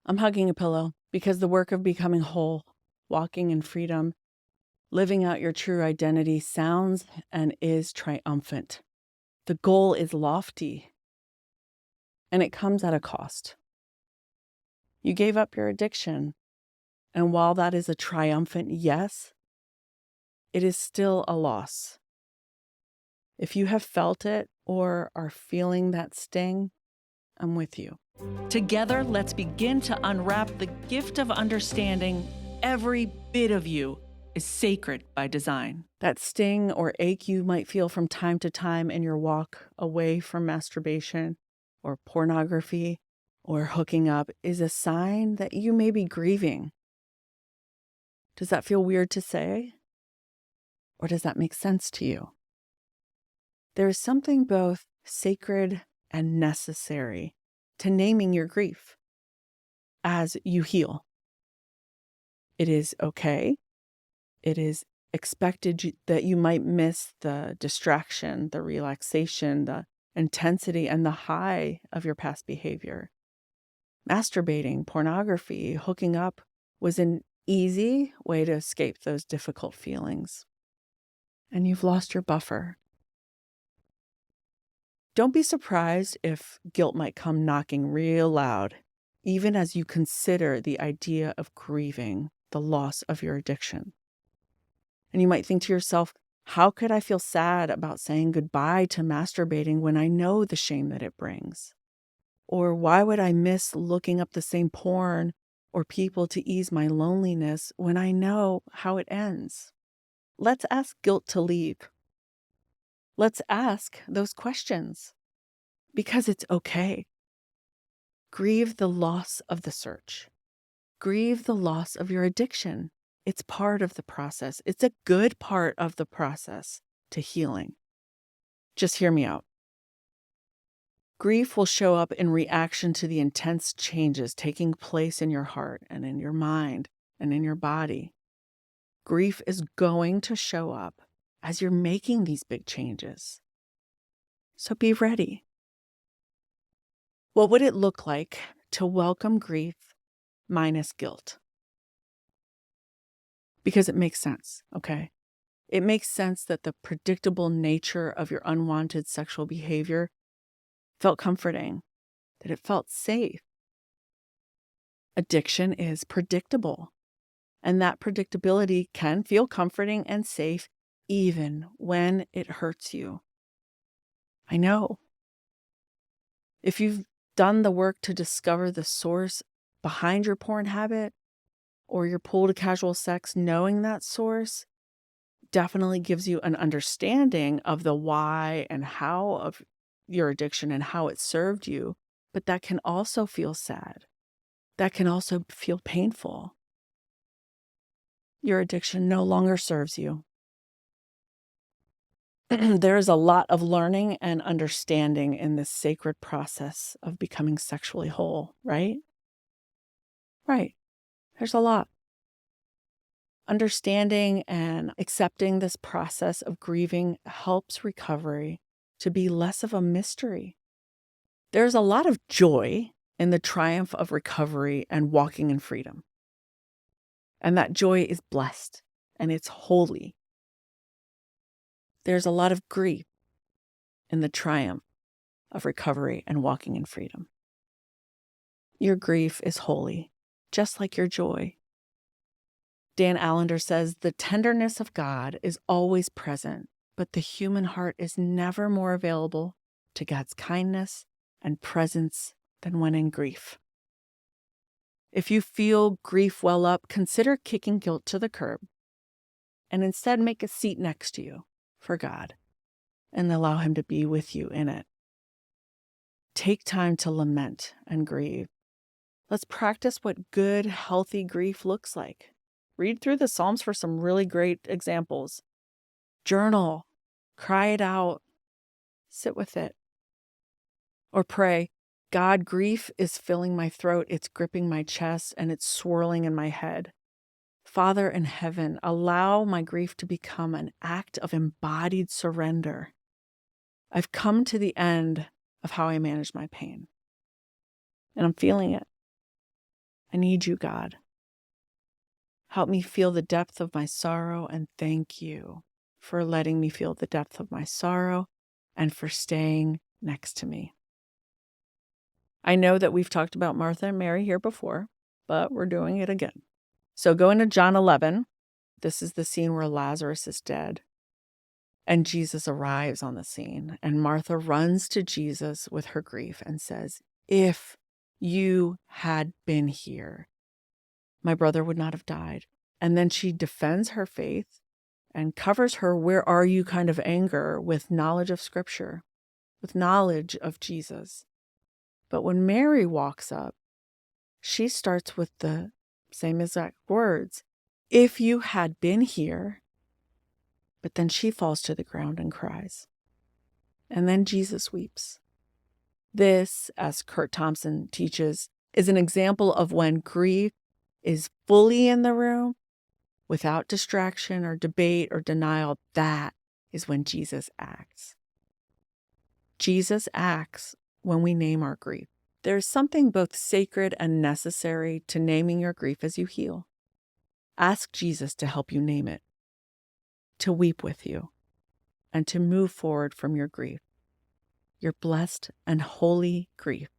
I'm hugging a pillow because the work of becoming whole, walking in freedom, living out your true identity sounds and is triumphant. The goal is lofty, and it comes at a cost. You gave up your addiction, and while that is a triumphant yes, it is still a loss. If you have felt it or are feeling that sting, I'm with you. Together, let's begin to unwrap the gift of understanding every bit of you is sacred by design. That sting or ache you might feel from time to time in your walk away from masturbation or pornography or hooking up is a sign that you may be grieving. Does that feel weird to say? Or does that make sense to you? There is something both sacred and necessary to naming your grief as you heal. It is okay. It is expected that you might miss the distraction, the relaxation, the intensity, and the high of your past behavior. Masturbating, pornography, hooking up was an easy way to escape those difficult feelings. And you've lost your buffer. Don't be surprised if guilt might come knocking real loud, even as you consider the idea of grieving the loss of your addiction. And you might think to yourself, how could I feel sad about saying goodbye to masturbating when I know the shame that it brings? Or why would I miss looking up the same porn or people to ease my loneliness when I know how it ends? Let's ask guilt to leave. Let's ask those questions because it's okay. Grieve the loss of the search. Grieve the loss of your addiction. It's part of the process. It's a good part of the process to healing. Just hear me out. Grief will show up in reaction to the intense changes taking place in your heart and in your mind and in your body. Grief is going to show up as you're making these big changes. So be ready. What would it look like to welcome grief minus guilt? Because it makes sense, okay? It makes sense that the predictable nature of your unwanted sexual behavior felt comforting, that it felt safe. Addiction is predictable, and that predictability can feel comforting and safe even when it hurts you. I know. If you've done the work to discover the source behind your porn habit or your pull to casual sex, knowing that source definitely gives you an understanding of the why and how of your addiction and how it served you. But that can also feel sad. That can also feel painful. Your addiction no longer serves you. There is a lot of learning and understanding in this sacred process of becoming sexually whole, right? Right. There's a lot. Understanding and accepting this process of grieving helps recovery to be less of a mystery. There's a lot of joy in the triumph of recovery and walking in freedom. And that joy is blessed and it's holy. There's a lot of grief in the triumph of recovery and walking in freedom. Your grief is holy, just like your joy. Dan Allender says, the tenderness of God is always present, but the human heart is never more available to God's kindness and presence than when in grief. If you feel grief well up, consider kicking guilt to the curb and instead make a seat next to you for God and allow Him to be with you in it. Take time to lament and grieve. Let's practice what good, healthy grief looks like. Read through the Psalms for some really great examples. Journal, cry it out, sit with it. Or pray, God, grief is filling my throat, it's gripping my chest, and it's swirling in my head. Father in heaven, allow my grief to become an act of embodied surrender. I've come to the end of how I manage my pain, and I'm feeling it. I need you, God. Help me feel the depth of my sorrow, and thank you for letting me feel the depth of my sorrow and for staying next to me. I know that we've talked about Martha and Mary here before, but we're doing it again. So go into John 11. This is the scene where Lazarus is dead. And Jesus arrives on the scene. And Martha runs to Jesus with her grief and says, "If you had been here, my brother would not have died." And then she defends her faith and covers her "where are you" kind of anger with knowledge of Scripture, with knowledge of Jesus. But when Mary walks up, she starts with the same exact words, "If you had been here," but then she falls to the ground and cries. And then Jesus weeps. This, as Kurt Thompson teaches, is an example of when grief is fully in the room, without distraction or debate or denial. That is when Jesus acts. Jesus acts when we name our grief. There is something both sacred and necessary to naming your grief as you heal. Ask Jesus to help you name it, to weep with you, and to move forward from your grief, your blessed and holy grief.